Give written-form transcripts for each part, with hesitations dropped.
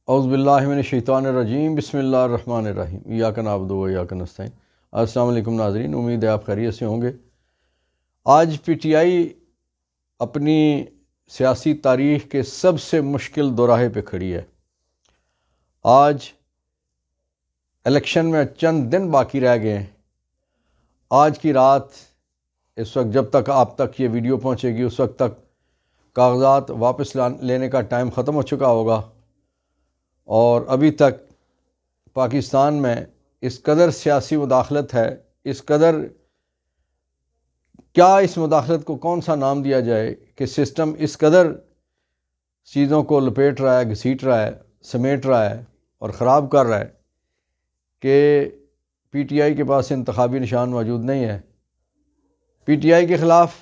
اعوذ باللہ من الشیطان الرجیم بسم اللہ الرحمن الرحیم ایاک نعبد و ایاک نستعین۔ السلام علیکم ناظرین، امید ہے آپ خیریت سے ہوں گے۔ آج پی ٹی آئی اپنی سیاسی تاریخ کے سب سے مشکل دوراہے پہ کھڑی ہے۔ آج الیکشن میں چند دن باقی رہ گئے ہیں۔ آج کی رات، اس وقت جب تک آپ تک یہ ویڈیو پہنچے گی اس وقت تک کاغذات واپس لینے کا ٹائم ختم ہو چکا ہوگا، اور ابھی تک پاکستان میں اس قدر سیاسی مداخلت ہے، اس قدر کیا اس مداخلت کو کون سا نام دیا جائے کہ سسٹم اس قدر چیزوں کو لپیٹ رہا ہے، گھسیٹ رہا ہے، سمیٹ رہا ہے اور خراب کر رہا ہے کہ پی ٹی آئی کے پاس انتخابی نشان موجود نہیں ہے۔ پی ٹی آئی کے خلاف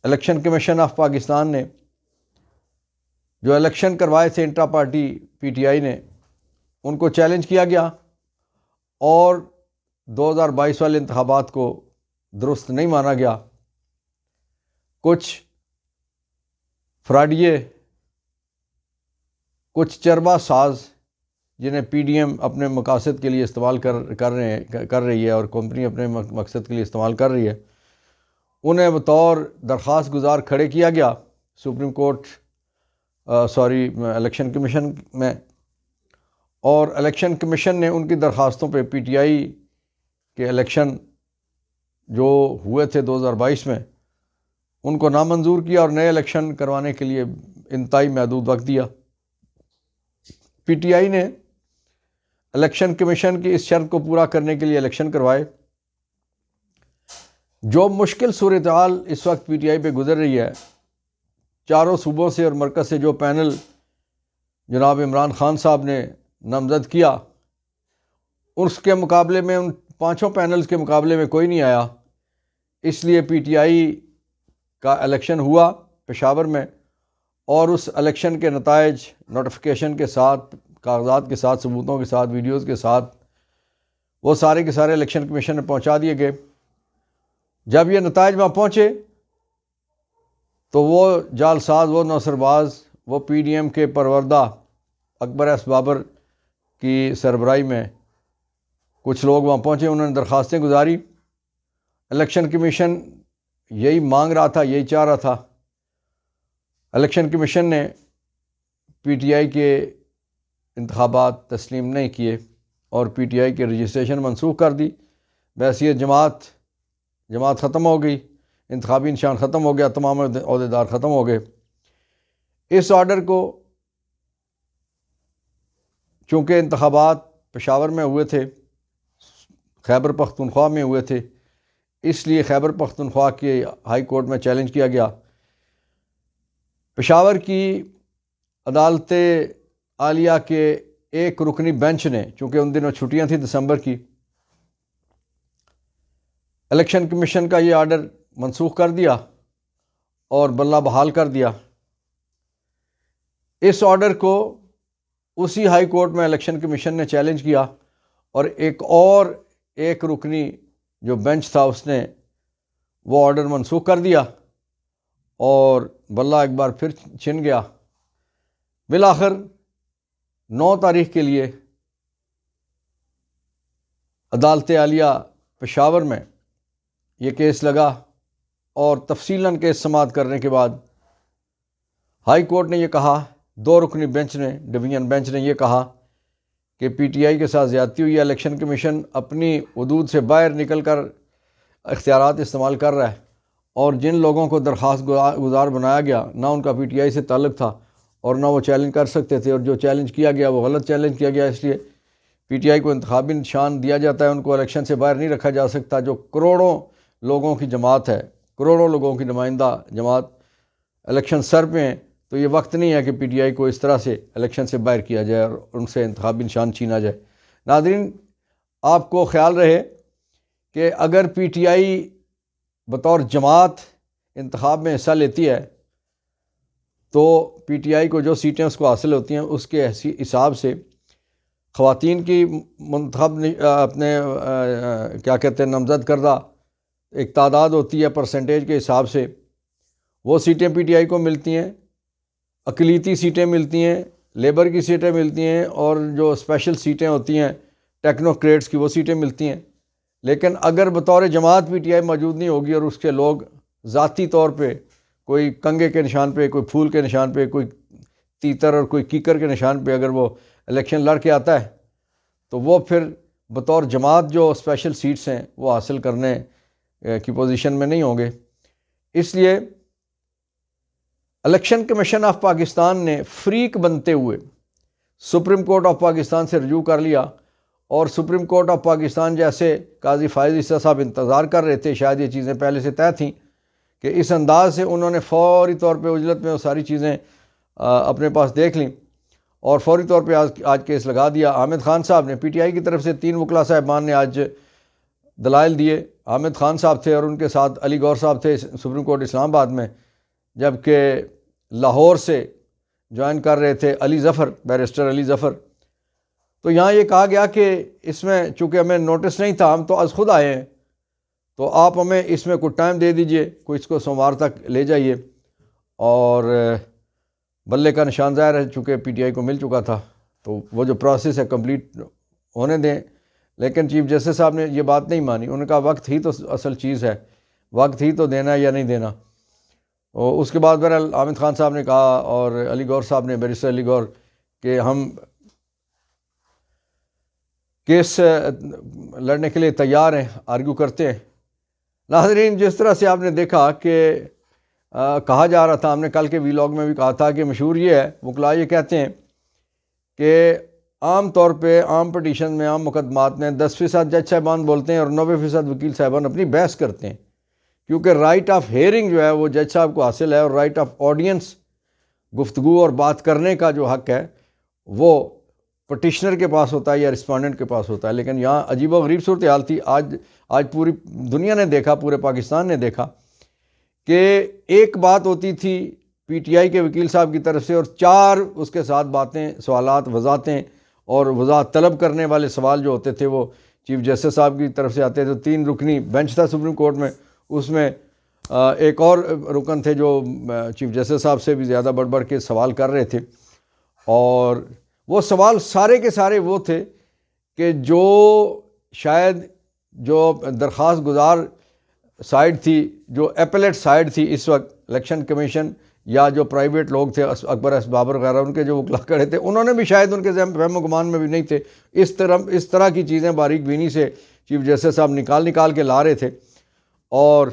الیکشن کمیشن آف پاکستان نے جو الیکشن کروائے تھے intra party P T I نے، ان کو چیلنج کیا گیا اور 2022 والے انتخابات کو درست نہیں مانا گیا۔ کچھ فراڈیے، کچھ چربا ساز جنہیں پی ڈی ایم اپنے مقاصد کے لیے استعمال کر رہی ہے اور کمپنی اپنے مقصد کے لیے استعمال کر رہی ہے، انہیں بطور درخواست گزار کھڑے کیا گیا سپریم کورٹ الیکشن کمیشن میں، اور الیکشن کمیشن نے ان کی درخواستوں پہ پی ٹی آئی کے الیکشن جو ہوئے تھے 2022 میں ان کو نامنظور کیا اور نئے الیکشن کروانے کے لیے انتہائی محدود وقت دیا۔ پی ٹی آئی نے الیکشن کمیشن کی اس شرط کو پورا کرنے کے لیے الیکشن کروائے۔ جو مشکل صورتحال اس وقت پی ٹی آئی پہ گزر رہی ہے، چاروں صوبوں سے اور مرکز سے جو پینل جناب عمران خان صاحب نے نامزد کیا، اس کے مقابلے میں، ان پانچوں پینلز کے مقابلے میں کوئی نہیں آیا۔ اس لیے پی ٹی آئی کا الیکشن ہوا پشاور میں، اور اس الیکشن کے نتائج نوٹیفیکیشن کے ساتھ، کاغذات کے ساتھ، ثبوتوں کے ساتھ، ویڈیوز کے ساتھ، وہ سارے کے سارے الیکشن کمیشن نے پہنچا دیے گئے۔ جب یہ نتائج وہاں پہنچے تو وہ جعلساز، وہ نوسرباز، وہ پی ڈی ایم کے پروردہ اکبر ایس بابر کی سربراہی میں کچھ لوگ وہاں پہنچے، انہوں نے درخواستیں گزاری۔ الیکشن کمیشن یہی مانگ رہا تھا، یہی چاہ رہا تھا۔ الیکشن کمیشن نے پی ٹی آئی کے انتخابات تسلیم نہیں کیے اور پی ٹی آئی کی رجسٹریشن منسوخ کر دی۔ بحیثیت جماعت ختم ہو گئی، انتخابی نشان ختم ہو گیا، تمام عہدیدار ختم ہو گئے۔ اس آرڈر کو، چونکہ انتخابات پشاور میں ہوئے تھے، خیبر پختونخوا میں ہوئے تھے، اس لیے خیبر پختونخوا کے ہائی کورٹ میں چیلنج کیا گیا۔ پشاور کی عدالت عالیہ کے ایک رکنی بینچ نے، چونکہ ان دنوں چھٹیاں تھیں دسمبر کی، الیکشن کمیشن کا یہ آرڈر منسوخ کر دیا اور بلہ بحال کر دیا۔ اس آرڈر کو اسی ہائی کورٹ میں الیکشن کمیشن نے چیلنج کیا، اور ایک رکنی جو بینچ تھا اس نے وہ آرڈر منسوخ کر دیا اور بلہ ایک بار پھر چھن گیا۔ بالآخر 9 تاریخ کے لیے عدالت عالیہ پشاور میں یہ کیس لگا، اور تفصیلاً کیس سماعت کرنے کے بعد ہائی کورٹ نے یہ کہا، 2 رکنی بینچ نے، ڈویژن بینچ نے یہ کہا کہ پی ٹی آئی کے ساتھ زیادتی ہوئی ہے، الیکشن کمیشن اپنی حدود سے باہر نکل کر اختیارات استعمال کر رہا ہے، اور جن لوگوں کو درخواست گزار بنایا گیا نہ ان کا پی ٹی آئی سے تعلق تھا اور نہ وہ چیلنج کر سکتے تھے، اور جو چیلنج کیا گیا وہ غلط چیلنج کیا گیا۔ اس لیے پی ٹی آئی کو انتخابی نشان دیا جاتا ہے، ان کو الیکشن سے باہر نہیں رکھا جا سکتا۔ جو کروڑوں لوگوں کی جماعت ہے، کروڑوں لوگوں کی نمائندہ جماعت الیکشن سر پہ ہیں، تو یہ وقت نہیں ہے کہ پی ٹی آئی کو اس طرح سے الیکشن سے باہر کیا جائے اور ان سے انتخابی نشان چھینا جائے۔ ناظرین، آپ کو خیال رہے کہ اگر پی ٹی آئی بطور جماعت انتخاب میں حصہ لیتی ہے تو پی ٹی آئی کو جو سیٹیں اس کو حاصل ہوتی ہیں اس کے حساب سے خواتین کی منتخب اپنے کیا کہتے ہیں نامزد کردہ ایک تعداد ہوتی ہے، پرسنٹیج کے حساب سے وہ سیٹیں پی ٹی آئی کو ملتی ہیں، اقلیتی سیٹیں ملتی ہیں، لیبر کی سیٹیں ملتی ہیں اور جو اسپیشل سیٹیں ہوتی ہیں ٹیکنوکریٹس کی وہ سیٹیں ملتی ہیں، لیکن اگر بطور جماعت پی ٹی آئی موجود نہیں ہوگی اور اس کے لوگ ذاتی طور پہ کوئی کنگے کے نشان پہ، کوئی پھول کے نشان پہ، کوئی تیتر اور کوئی کیکر کے نشان پہ اگر وہ الیکشن لڑ کے آتا ہے تو وہ پھر بطور جماعت جو اسپیشل سیٹس ہیں وہ حاصل کرنے کی پوزیشن میں نہیں ہوں گے۔ اس لیے الیکشن کمیشن آف پاکستان نے فریق بنتے ہوئے سپریم کورٹ آف پاکستان سے رجوع کر لیا، اور سپریم کورٹ آف پاکستان جیسے قاضی فائز عیسیٰ صاحب انتظار کر رہے تھے، شاید یہ چیزیں پہلے سے طے تھیں کہ اس انداز سے انہوں نے فوری طور پہ عجلت میں وہ ساری چیزیں اپنے پاس دیکھ لیں اور فوری طور پہ آج کیس لگا دیا۔ حامد خان صاحب نے، پی ٹی آئی کی طرف سے 3 وکلاء صاحبان نے آج دلائل دیے۔ حامد خان صاحب تھے اور ان کے ساتھ علی گور صاحب تھے سپریم کورٹ اسلام آباد میں، جبکہ لاہور سے جوائن کر رہے تھے علی ظفر، بیرسٹر علی ظفر۔ تو یہاں یہ کہا گیا کہ اس میں چونکہ ہمیں نوٹس نہیں تھا، ہم تو از خود آئے ہیں، تو آپ ہمیں اس میں کوئی ٹائم دے دیجئے، کوئی اس کو سوموار تک لے جائیے، اور بلے کا نشان ظاہر ہے چونکہ پی ٹی آئی کو مل چکا تھا تو وہ جو پروسیس ہے کمپلیٹ ہونے دیں۔ لیکن چیف جسٹس صاحب نے یہ بات نہیں مانی، انہوں نے کہا وقت ہی تو اصل چیز ہے، وقت ہی تو دینا ہے یا نہیں دینا۔ اور اس کے بعد بہرحال حامد خان صاحب نے کہا اور علی گور صاحب نے، بیرسٹر علی گور، کہ ہم کیس لڑنے کے لیے تیار ہیں، آرگیو کرتے ہیں۔ ناظرین، جس طرح سے آپ نے دیکھا کہ کہا جا رہا تھا، ہم نے کل کے ویلاگ میں بھی کہا تھا کہ مشہور یہ ہے، وکلاء یہ کہتے ہیں کہ عام طور پہ عام پٹیشن میں، عام مقدمات میں 10% جج صاحبان بولتے ہیں اور 90% وکیل صاحبان اپنی بحث کرتے ہیں، کیونکہ رائٹ آف ہیئرنگ جو ہے وہ جج صاحب کو حاصل ہے، اور رائٹ آف آڈینس، گفتگو اور بات کرنے کا جو حق ہے وہ پٹیشنر کے پاس ہوتا ہے یا رسپونڈنٹ کے پاس ہوتا ہے۔ لیکن یہاں عجیب و غریب صورتحال تھی، آج پوری دنیا نے دیکھا، پورے پاکستان نے دیکھا کہ ایک بات ہوتی تھی پی ٹی آئی کے وکیل صاحب کی طرف سے، اور 4 اس کے ساتھ باتیں، سوالات، وضاحتیں اور وضاحت طلب کرنے والے سوال جو ہوتے تھے وہ چیف جسٹس صاحب کی طرف سے آتے تھے۔ 3 رکنی بینچ تھا سپریم کورٹ میں، اس میں ایک اور رکن تھے جو چیف جسٹس صاحب سے بھی زیادہ بڑھ بڑھ کے سوال کر رہے تھے، اور وہ سوال سارے کے سارے وہ تھے کہ جو شاید جو درخواست گزار سائڈ تھی، جو ایپلیٹ سائڈ تھی اس وقت، الیکشن کمیشن یا جو پرائیویٹ لوگ تھے، اکبر بابر وغیرہ، ان کے جو وکلاء کھڑے تھے، انہوں نے بھی شاید ان کے فہم و گمان میں بھی نہیں تھے، اس طرح کی چیزیں باریک بینی سے چیف جسٹس صاحب نکال کے لا رہے تھے، اور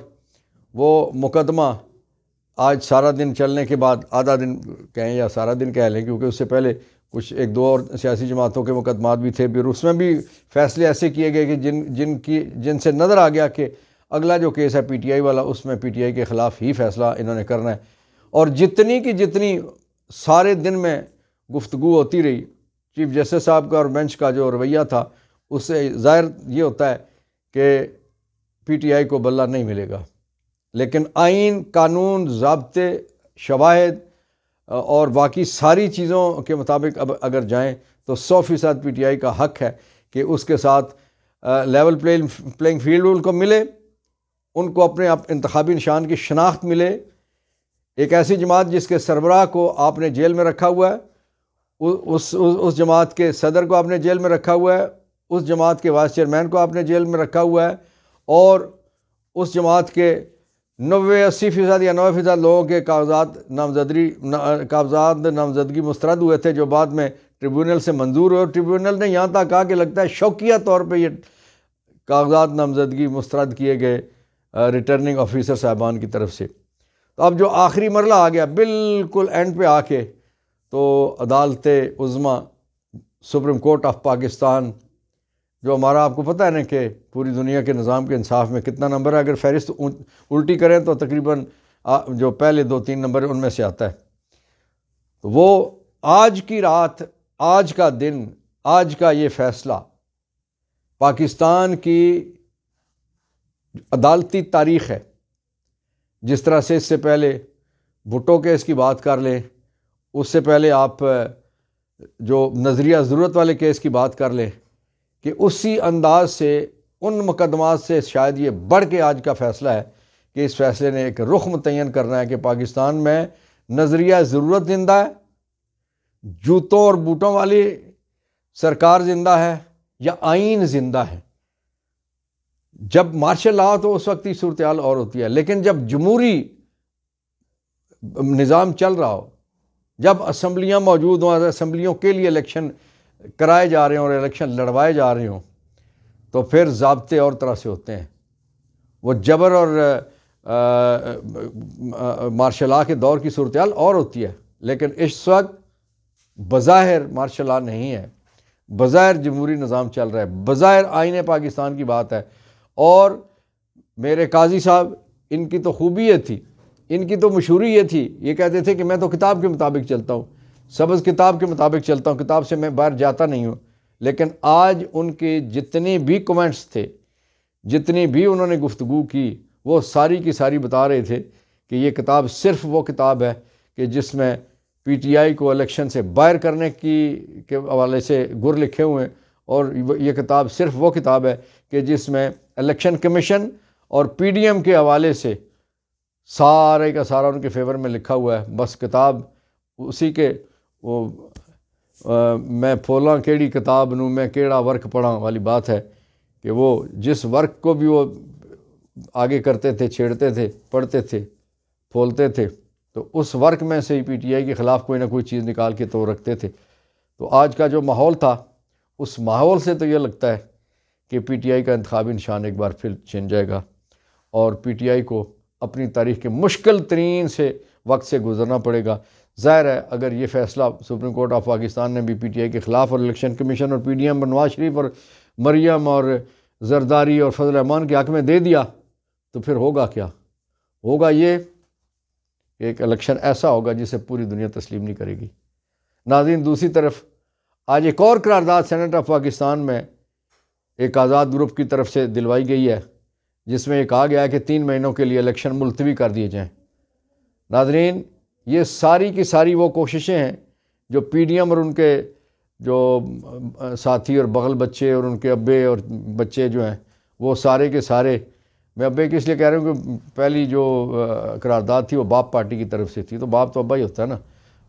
وہ مقدمہ آج سارا دن چلنے کے بعد، آدھا دن کہیں یا سارا دن کہہ لیں، کیونکہ اس سے پہلے کچھ 1-2 اور سیاسی جماعتوں کے مقدمات بھی تھے، پھر اس میں بھی فیصلے ایسے کیے گئے کہ جن سے نظر آ گیا کہ اگلا جو کیس ہے پی ٹی آئی والا، اس میں پی ٹی آئی کے خلاف ہی فیصلہ انہوں نے کرنا ہے، اور جتنی کی جتنی سارے دن میں گفتگو ہوتی رہی، چیف جسٹس صاحب کا اور بینچ کا جو رویہ تھا، اس سے ظاہر یہ ہوتا ہے کہ پی ٹی آئی کو بلہ نہیں ملے گا۔ لیکن آئین، قانون، ضابطے، شواہد اور باقی ساری چیزوں کے مطابق اب اگر جائیں تو 100% پی ٹی آئی کا حق ہے کہ اس کے ساتھ لیول پلینگ فیلڈ ان کو ملے، ان کو اپنے انتخابی نشان کی شناخت ملے۔ ایک ایسی جماعت جس کے سربراہ کو آپ نے جیل میں رکھا ہوا ہے، اس جماعت کے صدر کو آپ نے جیل میں رکھا ہوا ہے، اس جماعت کے وائس چیئرمین کو آپ نے جیل میں رکھا ہوا ہے، اور اس جماعت کے 90-80% یا 90% لوگوں کے کاغذات نامزدگی مسترد ہوئے تھے، جو بعد میں ٹریبیونل سے منظور ہوئے، اور ٹریبیونل نے یہاں تک کہا کہ لگتا ہے شوکیہ طور پہ یہ کاغذات نامزدگی مسترد کیے گئے ریٹرننگ آفیسر صاحبان کی طرف سے۔ تو اب جو آخری مرحلہ آ گیا بالکل اینڈ پہ آ کے، تو عدالت عظمیٰ سپریم کورٹ آف پاکستان، جو ہمارا آپ کو پتہ ہے نا کہ پوری دنیا کے نظام کے انصاف میں کتنا نمبر ہے، اگر فہرست الٹی کریں تو تقریباً جو پہلے 2-3 نمبر ان میں سے آتا ہے۔ تو وہ آج کی رات، آج کا دن، آج کا یہ فیصلہ پاکستان کی عدالتی تاریخ ہے۔ جس طرح سے اس سے پہلے بھٹو کیس کی بات کر لیں، اس سے پہلے آپ جو نظریہ ضرورت والے کیس کی بات کر لیں، کہ اسی انداز سے ان مقدمات سے شاید یہ بڑھ کے آج کا فیصلہ ہے کہ اس فیصلے نے ایک رخ متعین کرنا ہے کہ پاکستان میں نظریہ ضرورت زندہ ہے، جوتوں اور بوٹوں والی سرکار زندہ ہے یا آئین زندہ ہے؟ جب مارشل لا تو اس وقت کی صورتحال اور ہوتی ہے، لیکن جب جمہوری نظام چل رہا ہو، جب اسمبلیاں موجود ہوں، اسمبلیوں کے لیے الیکشن کرائے جا رہے ہوں اور الیکشن لڑوائے جا رہے ہوں، تو پھر ضابطے اور طرح سے ہوتے ہیں۔ وہ جبر اور مارشل لا کے دور کی صورتحال اور ہوتی ہے، لیکن اس وقت بظاہر مارشل لا نہیں ہے، بظاہر جمہوری نظام چل رہا ہے، بظاہر آئین پاکستان کی بات ہے۔ اور میرے قاضی صاحب، ان کی تو خوبی یہ تھی، ان کی تو مشہوری یہ تھی، یہ کہتے تھے کہ میں تو کتاب کے مطابق چلتا ہوں، سبز کتاب کے مطابق چلتا ہوں، کتاب سے میں باہر جاتا نہیں ہوں۔ لیکن آج ان کے جتنے بھی کومنٹس تھے، جتنی بھی انہوں نے گفتگو کی، وہ ساری کی ساری بتا رہے تھے کہ یہ کتاب صرف وہ کتاب ہے کہ جس میں پی ٹی آئی کو الیکشن سے باہر کرنے کے حوالے سے گر لکھے ہوئے ہیں، اور یہ کتاب صرف وہ کتاب ہے کہ جس میں الیکشن کمیشن اور پی ڈی ایم کے حوالے سے سارے کا سارا ان کے فیور میں لکھا ہوا ہے۔ بس کتاب اسی کے وہ میں پھولاں کیڑی کتاب نوں میں کیڑا ورک پڑھاں والی بات ہے، کہ وہ جس ورک کو بھی وہ آگے کرتے تھے، چھیڑتے تھے، پڑھتے تھے، پھولتے تھے، تو اس ورک میں سے ہی پی ٹی آئی کے خلاف کوئی نہ کوئی چیز نکال کے تو رکھتے تھے۔ تو آج کا جو ماحول تھا، اس ماحول سے تو یہ لگتا ہے کہ پی ٹی آئی کا انتخابی نشان ایک بار پھر چھن جائے گا، اور پی ٹی آئی کو اپنی تاریخ کے مشکل ترین سے وقت سے گزرنا پڑے گا۔ ظاہر ہے اگر یہ فیصلہ سپریم کورٹ آف پاکستان نے بھی پی ٹی آئی کے خلاف اور الیکشن کمیشن اور P D M Nawaz Sharif اور مریم اور زرداری اور فضل الرحمان کے حق میں دے دیا، تو پھر ہوگا کیا؟ ہوگا یہ ایک الیکشن ایسا ہوگا جسے پوری دنیا تسلیم نہیں کرے گی۔ ناظرین، دوسری طرف آج ایک اور قرارداد سینٹ آف پاکستان میں ایک آزاد گروپ کی طرف سے دلوائی گئی ہے، جس میں یہ کہا گیا ہے کہ 3 مہینوں کے لیے الیکشن ملتوی کر دیے جائیں۔ ناظرین، یہ ساری کی ساری وہ کوششیں ہیں جو پی ڈی ایم اور ان کے جو ساتھی اور بغل بچے اور ان کے ابے اور بچے جو ہیں، وہ سارے کے سارے، میں ابے کی اس لیے کہہ رہا ہوں کہ پہلی جو قرارداد تھی وہ باپ پارٹی کی طرف سے تھی، تو باپ تو ابا ہی ہوتا ہے نا،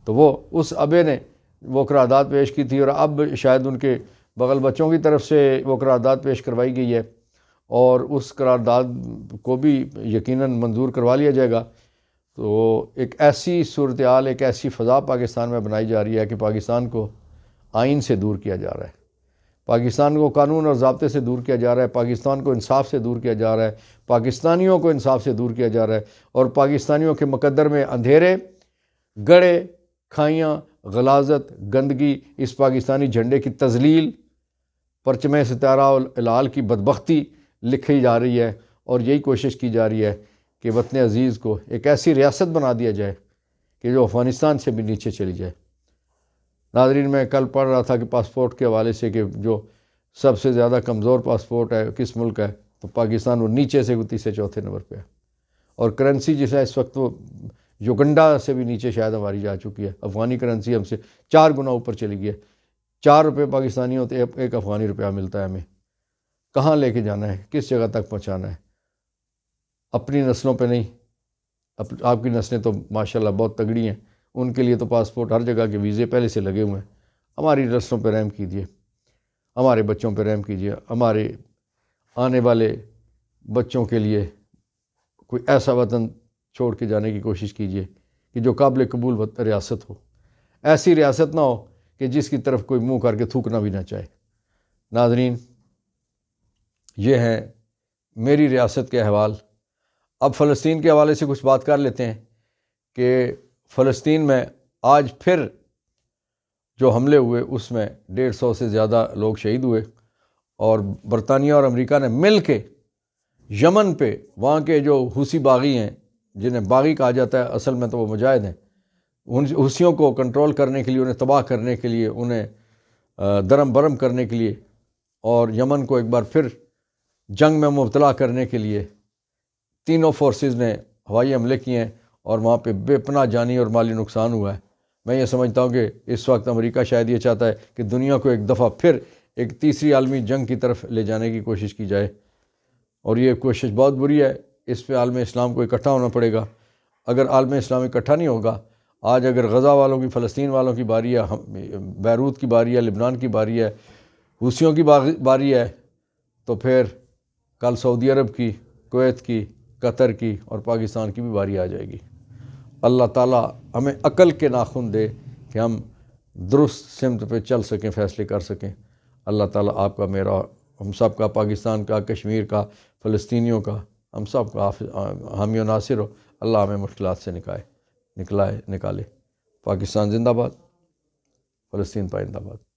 تو وہ اس ابے نے وہ قرارداد پیش کی تھی، اور اب شاید ان کے بغل بچوں کی طرف سے وہ قرارداد پیش کروائی گئی ہے، اور اس قرارداد کو بھی یقیناً منظور کروا لیا جائے گا۔ تو ایک ایسی صورتحال، ایک ایسی فضا پاکستان میں بنائی جا رہی ہے کہ پاکستان کو آئین سے دور کیا جا رہا ہے، پاکستان کو قانون اور ضابطے سے دور کیا جا رہا ہے، پاکستان کو انصاف سے دور کیا جا رہا ہے، پاکستانیوں کو انصاف سے دور کیا جا رہا ہے، اور پاکستانیوں کے مقدر میں اندھیرے، گڑھے، کھائیاں، غلاظت، گندگی، اس پاکستانی جھنڈے کی تذلیل، پرچم ستارہ الہلال کی بدبختی لکھی جا رہی ہے، اور یہی کوشش کی جا رہی ہے کہ وطن عزیز کو ایک ایسی ریاست بنا دیا جائے کہ جو افغانستان سے بھی نیچے چلی جائے۔ ناظرین، میں کل پڑھ رہا تھا کہ پاسپورٹ کے حوالے سے کہ جو سب سے زیادہ کمزور پاسپورٹ ہے کس ملک کا ہے، تو پاکستان وہ نیچے سے 3 نمبر پہ ہے، اور کرنسی جس ہے اس وقت وہ یوگنڈا سے بھی نیچے شاید ہماری جا چکی ہے۔ افغانی کرنسی ہم سے 4 گنا اوپر چلی گئی ہے، 4 روپے پاکستانی ہوتے، 1 افغانی روپیہ ملتا ہے ہمیں۔ کہاں لے کے جانا ہے، کس جگہ تک پہنچانا ہے؟ اپنی نسلوں پہ نہیں، آپ کی نسلیں تو ماشاءاللہ بہت تگڑی ہیں، ان کے لیے تو پاسپورٹ ہر جگہ کے ویزے پہلے سے لگے ہوئے ہیں۔ ہماری نسلوں پہ رحم کیجیے، ہمارے بچوں پہ رحم کیجیے، ہمارے آنے والے بچوں کے لیے کوئی ایسا وطن چھوڑ کے جانے کی کوشش کیجیے کہ جو قابل قبول ریاست ہو، ایسی ریاست نہ ہو کہ جس کی طرف کوئی منہ کر کے تھوکنا بھی نہ چاہے۔ ناظرین، یہ ہے میری ریاست کے احوال۔ اب فلسطین کے حوالے سے کچھ بات کر لیتے ہیں کہ فلسطین میں آج پھر جو حملے ہوئے اس میں 150 سے زیادہ لوگ شہید ہوئے، اور برطانیہ اور امریکہ نے مل کے یمن پہ وہاں کے جو حوثی باغی ہیں، جنہیں باغی کہا جاتا ہے، اصل میں تو وہ مجاہد ہیں، ان حوثیوں کو کنٹرول کرنے کے لیے، انہیں تباہ کرنے کے لیے، انہیں درم برم کرنے کے لیے، اور یمن کو ایک بار پھر جنگ میں مبتلا کرنے کے لیے تینوں فورسز نے ہوائی حملے کیے ہیں، اور وہاں پہ بے پناہ جانی اور مالی نقصان ہوا ہے۔ میں یہ سمجھتا ہوں کہ اس وقت امریکہ شاید یہ چاہتا ہے کہ دنیا کو ایک دفعہ پھر ایک تیسری عالمی جنگ کی طرف لے جانے کی کوشش کی جائے، اور یہ کوشش بہت بری ہے۔ اس پہ عالم اسلام کو اکٹھا ہونا پڑے گا۔ اگر عالم اسلام اکٹھا نہیں ہوگا آج اگر غزہ والوں کی، فلسطین والوں کی باری ہے، بیروت کی باری ہے، لبنان کی باری ہے، حوثیوں کی باری ہے، تو پھر کل سعودی عرب کی، کویت کی، قطر کی اور پاکستان کی بھی باری آ جائے گی۔ اللہ تعالیٰ ہمیں عقل کے ناخن دے کہ ہم درست سمت پہ چل سکیں، فیصلے کر سکیں۔ اللہ تعالیٰ آپ کا، میرا، ہم سب کا، پاکستان کا، کشمیر کا، فلسطینیوں کا، ہم سب کا حامی و ناصر ہو۔ اللہ ہمیں مشکلات سے نکالے۔ پاکستان زندہ باد، فلسطین پائندہ باد۔